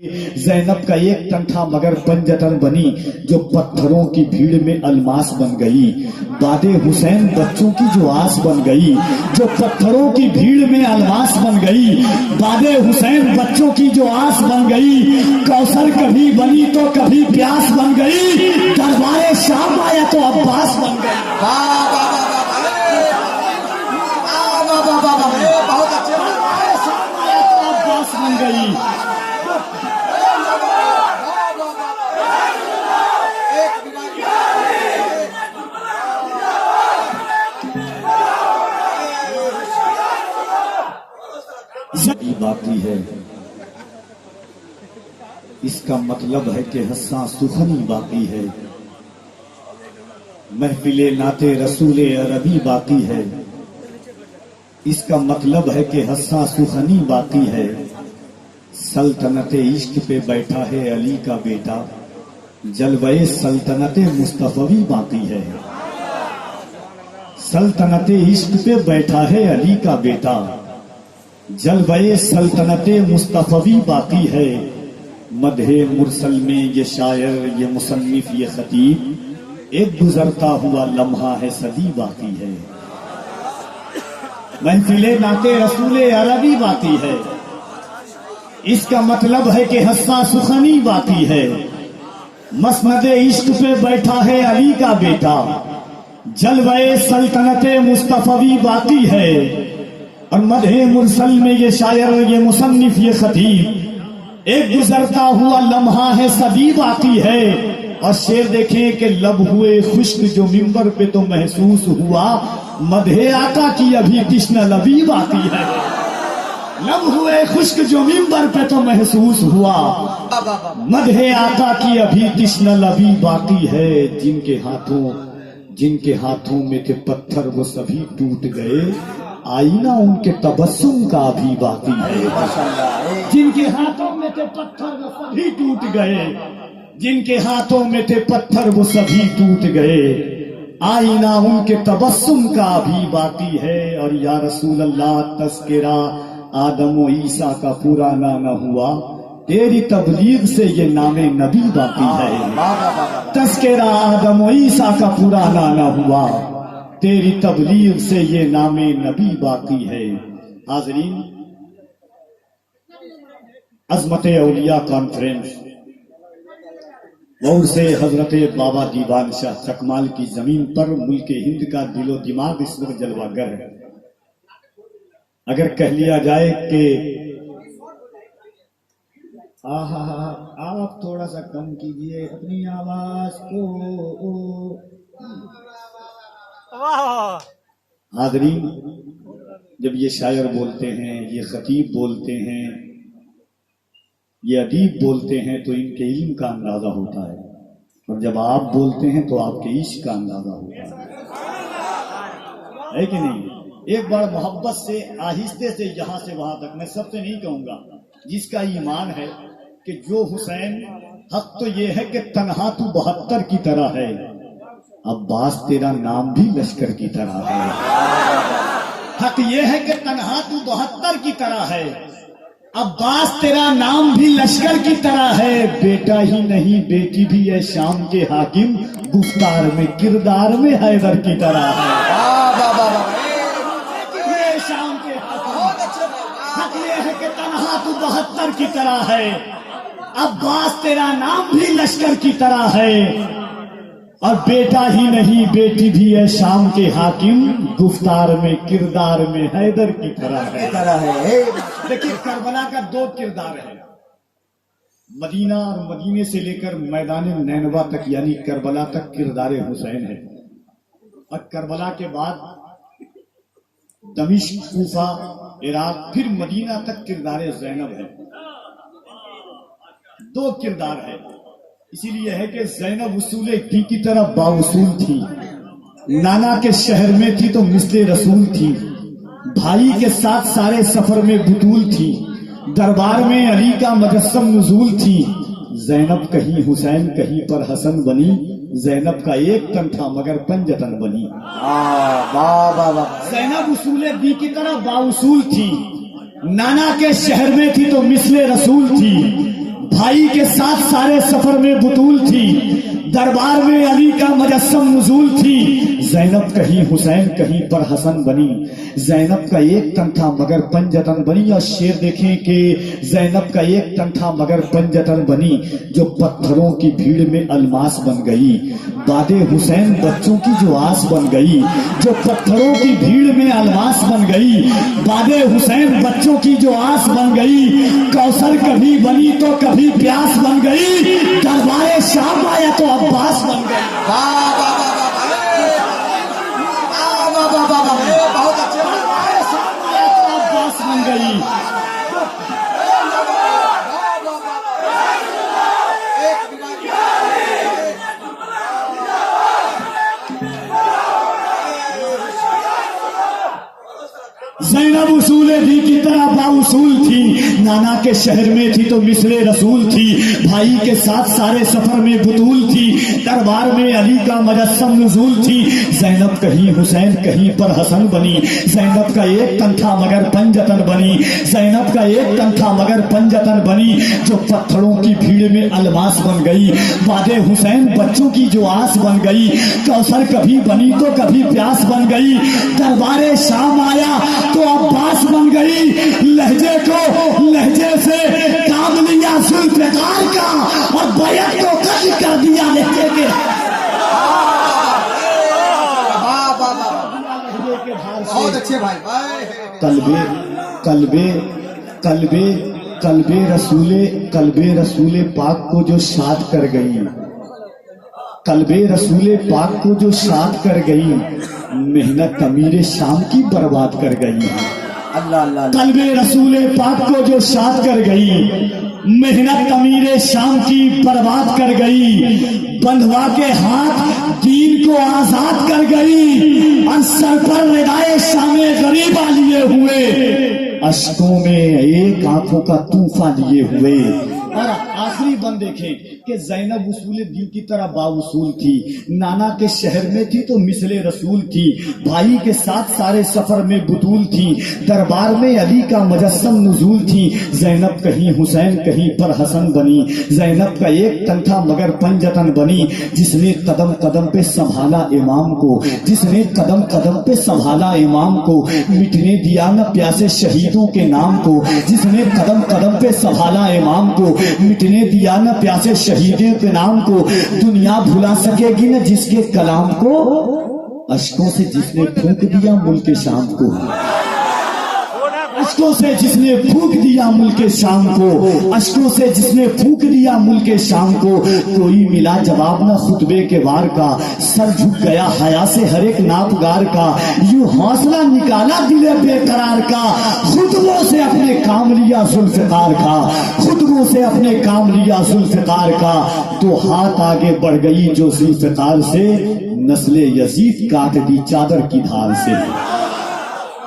زینب کا ایک تن تھا مگر پنجتن بنی، جو پتھروں کی بھیڑ میں الماس بن گئی۔ باد حسین بچوں کی جو آس بن گئی، جو پتھروں کی بھیڑ میں الماس بن گئی۔ باد حسین بچوں کی جو آس بن گئی، کوثر کبھی بنی تو کبھی پیاس بن گئی، دربار شام آیا تو عباس بن گئی۔ بہت اچھے عباس بن گئی۔ باقی ہے، اس کا مطلب ہے کہ حساں سخنی باقی ہے، محفل نعت رسول عربی باقی ہے، اس کا مطلب ہے کہ حساں سخنی باقی ہے، سلطنت عشق پہ بیٹھا ہے علی کا بیٹا، جلوے سلطنت مصطفی باقی ہے، سلطنت عشق پہ بیٹھا ہے علی کا بیٹا، جلوے سلطنت مصطفی باقی ہے، مدح مرسل میں یہ شاعر، یہ مصنف، یہ خطیب، ایک گزرتا ہوا لمحہ ہے صدی باقی ہے، محفل نعت رسول عربی باقی ہے، اس کا مطلب ہے کہ حساں سخنی باقی ہے، مسند عشق پہ بیٹھا ہے علی کا بیٹا، جلوے سلطنت مصطفی باقی ہے، اور مدح مرسل میں یہ شاعر، یہ مصنف، یہ خطیب، ایک گزرتا ہوا لمحہ ہے صدی باقی ہے، اور شعر دیکھیں کہ لب ہوئے خشک جو منبر پہ تو محسوس ہوا، مدح آقا کی ابھی تشنہ لبی باقی ہے، لب ہوئے خشک جو منبر پہ تو محسوس ہوا، مدح آقا کی ابھی تشنہ لبی باقی ہے، جن کے ہاتھوں میں تھے پتھر وہ سبھی ٹوٹ گئے، آئینہ ان کے تبسم کا بھی باقی ہے، جن کے ہاتھوں میں تھے پتھر وہ سبھی ٹوٹ گئے، جن کے ہاتھوں میں تھے پتھر وہ سبھی ٹوٹ گئے، آئینہ ان کے تبسم کا بھی باقی ہے، اور یا رسول اللہ تذکرہ آدم و عیسیٰ کا پرانا نہ ہوا، تیری تبلیغ سے یہ نام نبی باقی ہے، تذکرہ آدم و عیسیٰ کا پرانا نہ ہوا، تیری تبلیغ سے یہ نام نبی باقی ہے۔ حاضرین، عظمت اولیاء کانفرنس اور سے حضرت بابا دیوان شاہ چکمال کی زمین پر ملک ہند کا دل و دماغ اس وقت جلوہ گر ہے۔ اگر کہہ لیا جائے کہ آپ تھوڑا سا کم کیجئے اپنی آواز کو۔ حاضرین، جب یہ شاعر بولتے ہیں، یہ خطیب بولتے ہیں، یہ ادیب بولتے ہیں تو ان کے علم کا اندازہ ہوتا ہے، اور جب آپ بولتے ہیں تو آپ کے عشق کا اندازہ ہوتا ہے کہ نہیں؟ ایک بار محبت سے آہستہ سے یہاں سے وہاں تک، میں سب سے نہیں کہوں گا، جس کا ایمان ہے کہ جو حسین، حق تو یہ ہے کہ تنہا تو 72 کی طرح ہے، عباس تیرا نام بھی لشکر کی طرح ہے، حق یہ ہے کہ تنہا تو 72 کی طرح ہے، عباس تیرا نام بھی لشکر کی طرح ہے، بیٹا ہی نہیں بیٹی بھی ہے شام کے حاکم، گفتار میں کردار میں حیدر کی طرح ہے، شام کے حق یہ ہے کہ تنہا تو 72 کی طرح ہے، عباس تیرا نام بھی لشکر کی طرح ہے، اور بیٹا ہی نہیں بیٹی بھی ہے شام کے حاکم، گفتار میں کردار میں حیدر کی طرح ہے۔ دیکھیں، کربلا کا 2 کردار ہے، مدینہ اور مدینے سے لے کر میدان نینوا تک، یعنی کربلا تک کردار حسین ہے، اور کربلا کے بعد دمشق، کوفہ، عراق، پھر مدینہ تک کردار زینب ہے، 2 کردار ہے۔ اسی لیے ہے کہ زینب اصول کی طرح باوصول تھی، نانا کے شہر میں تھی تو مثل رسول تھی، بھائی کے ساتھ سارے سفر میں بطول تھی، دربار میں علی کا مجسم نزول تھی، زینب کہیں حسین کہیں پر حسن بنی، زینب کا ایک تن تھا مگر پنجتن بنی۔ زینب اصول دی کی طرح باوصول تھی، نانا کے شہر میں تھی تو مثل رسول تھی، بھائی کے ساتھ سارے سفر میں بطول تھی، دربار میں علی کا مجسم نزول تھی، زینب کہیں حسین کہیں پر حسن بنی، زینب کا ایک تن تھا مگر پنجتن بنی۔ اور شعر دیکھیں کہ زینب کا ایک تن تھا مگر پنجتن بنی، جو پتھروں کی بھیڑ میں الماس بن گئی، باد حسین بچوں کی جو آس بن گئی، جو پتھروں کی بھیڑ میں الماس بن گئی، باد حسین بچوں کی جو آس بن گئی، کوثر کبھی بنی تو کبھی پیاس بن گئی، دربار شام آیا تو عباس بن گئی۔ بہت اچھے عباس بن گئی۔ زینب اصول بھی کی طرح باوصول تھی، نانا کے شہر میں تھی تو مثل رسول تھی، بھائی کے ساتھ سارے سفر میں بطول تھی، دربار میں علی کا مجسم نزول تھی، زینب کہیں حسین کہیں پر حسن بنی، زینب کا ایک تن تھا مگر پنجتن بنی، زینب کا ایک تن تھا مگر پنجتن بنی، جو پتھروں کی بھیڑ میں الماس بن گئی، باد حسین بچوں کی جو آس بن گئی، کوثر کبھی بنی تو کبھی پیاس بن گئی، دربار شام آیا تو عباس بن گئی، لہجے کو لہجے سے کام لیا ذوالفقار کا، اور بیعت کو قتل کر دیا لہجے کے۔ بہت اچھے بھائی۔ قلب رسول پاک کو جو شاد کر گئی، قلب رسول پاک کو جو شاد کر گئی، محنت امیر شام کی برباد کر گئی۔ اللہ اللہ۔ قلب رسول پاک کو جو شاد کر گئی، محنت امیر شام کی برباد کر گئی، بندھوا کے ہاتھ دین کو آزاد کر گئی، اور سر پر ردائے شام غریبہ لیے ہوئے، اشکوں میں ایک آنکھوں کا طوفان لیے ہوئے۔ اور آخری بند دیکھیں کہ زینب اصول دین کی طرح باوصول تھی، نانا کے شہر میں تھی تو مثل رسول تھی، بھائی کے ساتھ سارے سفر میں بطول تھی، دربار میں علی کا مجسم نزول تھی، زینب کہیں حسین کہیں پر حسن بنی، زینب کا ایک تن تھا مگر پنجتن بنی، جس نے قدم قدم پہ سنبھالا امام کو، جس نے قدم قدم پہ سنبھالا امام کو، مٹنے دیا نہ پیاسے شہیدوں کے نام کو، جس نے قدم قدم پہ سنبھالا امام کو، مٹنے دیا نہ پیاسے شہیدوں کے نام کو، دنیا بھلا سکے گی نہ جس کے کلام کو، اشکوں سے جس نے پھونک دیا ملک شام کو، اشکوں سے جس نے پھونک دیا ملک شام کو، اشکوں سے جس نے پھونک دیا ملک شام کو، کوئی ملا جواب نہ خطبے کے وار کا، سر جھک گیا حیا سے ہر ایک ناپگار کا، یوں حوصلہ نکالا دل بے قرار کا، خطبوں سے اپنے کام لیا ذوالفقار کا، خطبوں سے اپنے کام لیا ذوالفقار کا، تو ہاتھ آگے بڑھ گئی جو ذوالفقار سے، نسل یزید کاٹ دی چادر کی دھار سے،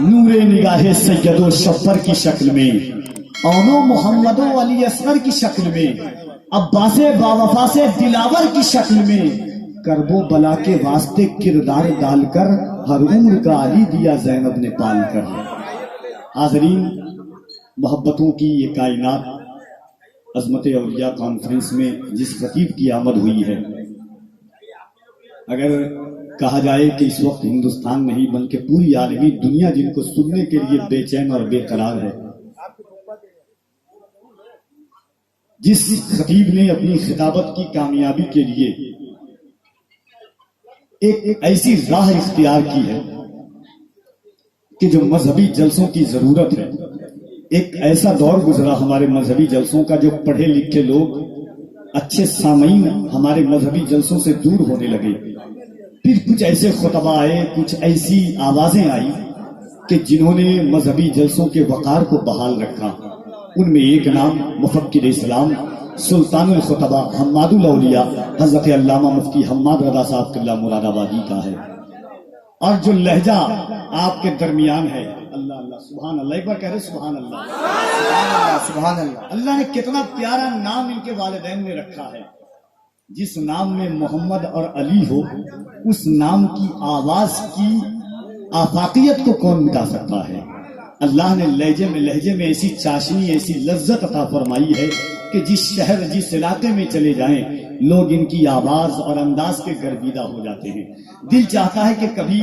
نور نگاہ سید و شفر کی شکل میں، اونو محمد و علی اصغر کی شکل میں، عباس باوفا سے دلاور کی شکل میں، کرب و بلا کے واسطے کردار ڈال کر ہر عمر کا علی دیا زینب نے پال کر۔ حاضرین، محبتوں کی یہ کائنات عظمت اولیاء کانفرنس میں جس خطیب کی آمد ہوئی ہے، اگر کہا جائے کہ اس وقت ہندوستان نہیں بلکہ پوری عالمی دنیا جن کو سننے کے لیے بے چین اور بے قرار ہے، جس خطیب نے اپنی خطابت کی کامیابی کے لیے ایک ایسی راہ اختیار کی ہے کہ جو مذہبی جلسوں کی ضرورت ہے، ایک ایسا دور گزرا ہمارے مذہبی جلسوں کا جو پڑھے لکھے لوگ، اچھے سامعین ہمارے مذہبی جلسوں سے دور ہونے لگے، پھر کچھ ایسے خطبہ آئے، کچھ ایسی آوازیں آئی کہ جنہوں نے مذہبی جلسوں کے وقار کو بحال رکھا۔ ان میں ایک نام مفکر اسلام سلطان الخطبہ حماد الاولیاء حضرت علامہ مفتی حماد رضا صاحب قبلہ مراد آبادی کا ہے، اور جو لہجہ آپ کے درمیان ہے، اللہ اللہ سبحان اللہ، ایک بار کہہ رہے سبحان اللہ، سبحان اللہ، سبحان اللہ۔ اللہ نے کتنا پیارا نام ان کے والدین نے رکھا ہے، جس نام میں محمد اور علی ہو، اس نام کی آواز کی آفاقیت کو کون مٹا سکتا ہے؟ اللہ نے لہجے میں ایسی چاشنی، ایسی لذت عطا فرمائی ہے کہ جس شہر جس علاقے میں چلے جائیں لوگ ان کی آواز اور انداز کے گرویدہ ہو جاتے ہیں. دل چاہتا ہے کہ کبھی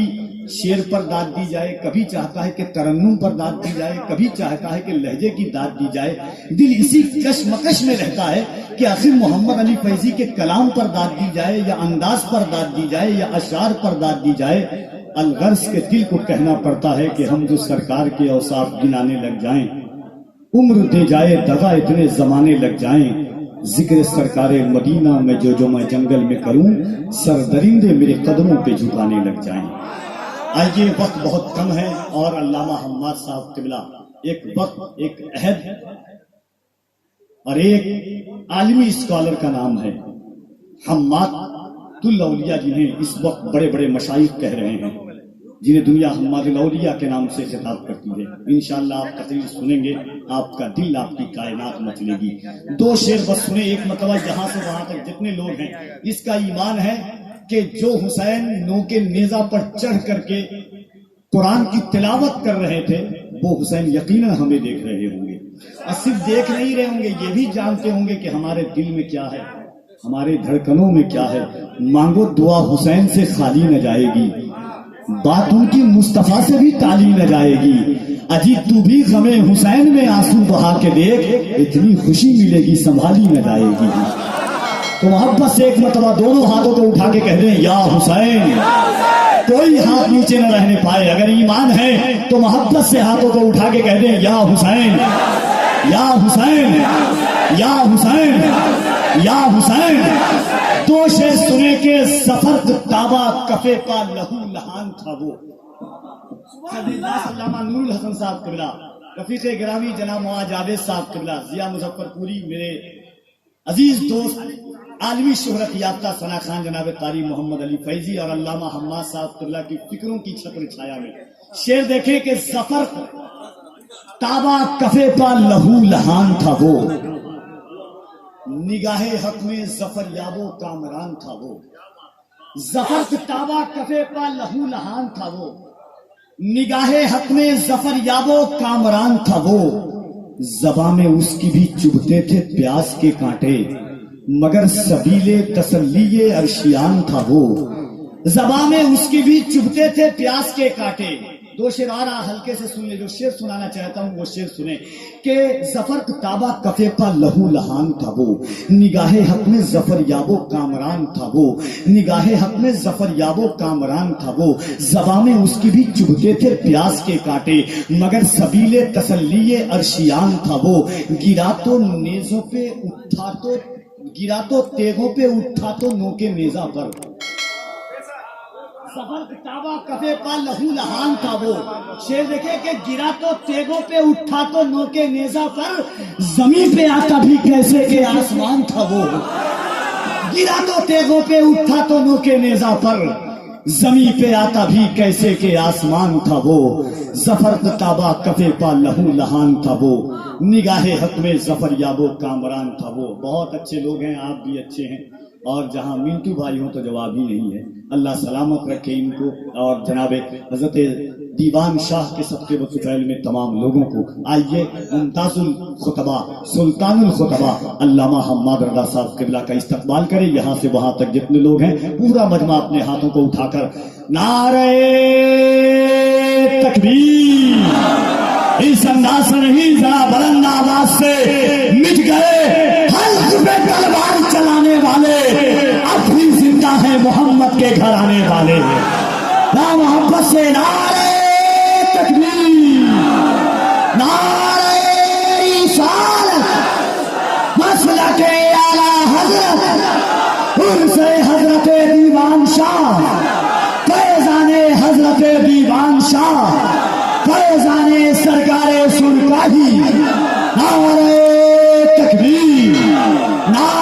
شعر پر داد دی جائے، کبھی چاہتا ہے کہ ترنم پر داد دی جائے، کبھی چاہتا ہے کہ لہجے کی داد دی جائے. دل اسی کشمکش میں رہتا ہے کہ آخر محمد علی فیضی کے کلام پر داد دی جائے یا انداز پر داد دی جائے یا اشعار پر داد دی جائے. الغرض کے دل کو کہنا پڑتا ہے کہ ہم جو سرکار کے اوصاف گنانے لگ جائیں، عمر دے جائے دغا اتنے زمانے لگ جائیں، ذکر سرکار مدینہ میں جو میں جنگل میں کروں، سر درندے میرے قدموں پہ جھکانے لگ جائیں. آئیے وقت بہت کم ہے اور علامہ حماد صاحب قبلہ ایک وقت، ایک عہد اور ایک عالمی اسکالر کا نام ہے حماد الاولیاء، جنہیں اس وقت بڑے بڑے مشائخ کہہ رہے ہیں، جنہیں دنیا حماد الاولیاء کے نام سے خطاب کرتی ہے. انشاءاللہ آپ تقریر سنیں گے، آپ کا دل، آپ کی کائنات مچلے گی. 2 شعر بس سنیں، ایک مرتبہ یہاں سے وہاں تک جتنے لوگ ہیں اس کا ایمان ہے کہ جو حسین نو کے نیزہ پر چڑھ کر کے قرآن کی تلاوت کر رہے تھے وہ حسین یقیناً ہمیں دیکھ رہے ہوں گے، اور صرف دیکھ نہیں رہے ہوں گے، یہ بھی جانتے ہوں گے کہ ہمارے دل میں کیا ہے، ہمارے دھڑکنوں میں کیا ہے. مانگو دعا حسین سے خالی نہ جائے گی، بات ان کی مصطفیٰ سے بھی ٹالی نہ جائے گی. اجی تو بھی غم حسین میں آنسو بہا کے دیکھ، اتنی خوشی ملے گی سنبھالی نہ جائے گی. تو محبت سے ایک مرتبہ دونوں ہاتھوں کو اٹھا کے کہہ دیں یا حسین. کوئی ہاتھ نیچے نہ رہنے پائے. اگر ایمان ہے تو محبت سے ہاتھوں کو اٹھا کے کہہ دیں یا حسین، یا حسین، یا حسین، یا حسین. 2 شعر سنے کے سفر تابا کفے پا لہو لہان تھا وہ. علامہ نور الحسن صاحب قبلہ، رفیق گرامی جناب معاذ جاوید صاحب قبلہ، ضیاء مظفر پوری میرے عزیز دوست، عالمی شہرت یافتہ ثنا خان جناب قاری محمد علی فیضی اور علامہ حماد صاحب قبلہ کی فکروں کی چھتر چھایا میں شعر دیکھیں کہ ظفر تابا کفے پا لہو لہان تھا وہ، نگاہ حق میں ظفر یابو کامران تھا وہ. ظفر تابا کفے پا لہو لہان تھا وہ، نگاہ حق میں ظفر یابو کامران تھا وہ. زباں میں اس کی بھی چبھتے تھے پیاس کے کانٹے، مگر سبیلے تسلیے ارشیان تھا وہ. زباں میں اس کی بھی چبھتے تھے پیاس کے کانٹے. 2 شعر آ رہا ہلکے سے سن لے. جو شعر سنانا چاہتا ہوں وہ شعر سنیں کہ ظفر تابا کفے پا لہو لہان تھا وہ، نگاہ حق میں ظفر یابو کامران تھا وہ، نگاہ حق میں ظفر یابو کامران تھا وہ. زباں میں اس کی بھی چبھتے تھے پیاس کے کانٹے، مگر سبیل تسلیے ارشیان تھا وہ. گرا تو نیزوں پہ اٹھا تو، گرا تو تیغوں پہ اٹھا تو نو کے نیزہ پر. ظفر تابا کفے پا لہو لہان تھا وہ. شعر دیکھے کہ گرا تو تیغوں پہ اٹھا تو نو کے نیزہ پر، زمین پہ آتا بھی کیسے کہ آسمان تھا وہ. گرا تو تیغوں پہ اٹھا تو نو کے نیزہ پر، زمین پہ آتا بھی کیسے کہ آسمان تھا وہ. ظفر تابا کفے پا لہو لہان تھا وہ، نگاہ حق میں ظفر یابو کامران تھا وہ. بہت اچھے لوگ ہیں، آپ بھی اچھے ہیں، اور جہاں منٹو بھائی ہوں تو جواب ہی نہیں ہے. اللہ سلامت رکھے ان کو اور جناب حضرت دیوان شاہ کے صدقے و طفیل میں تمام لوگوں کو. آئیے ممتاز الخطبہ سلطان الخطبہ علامہ حماد رضا صاحب قبلہ کا استقبال کریں. یہاں سے وہاں تک جتنے لوگ ہیں پورا مجمع اپنے ہاتھوں کو اٹھا کر نعرہ تکبیر. اس انداز سے نہیں، ذرا بلند آواز سے مٹ گئے حلق پہ تلوار چلانے والے، اب بھی زندہ ہے محمد کے گھر آنے والے. نا محبت سے نعرہ تکبیر، نعرہ رسالت، مسلک اعلیٰ حضرت عرس حضرت دیوان شاہ، فیضان حضرت دیوان شاہ، فیضان سرکار سرکاہی. نعرہ تکبیر، نعرہ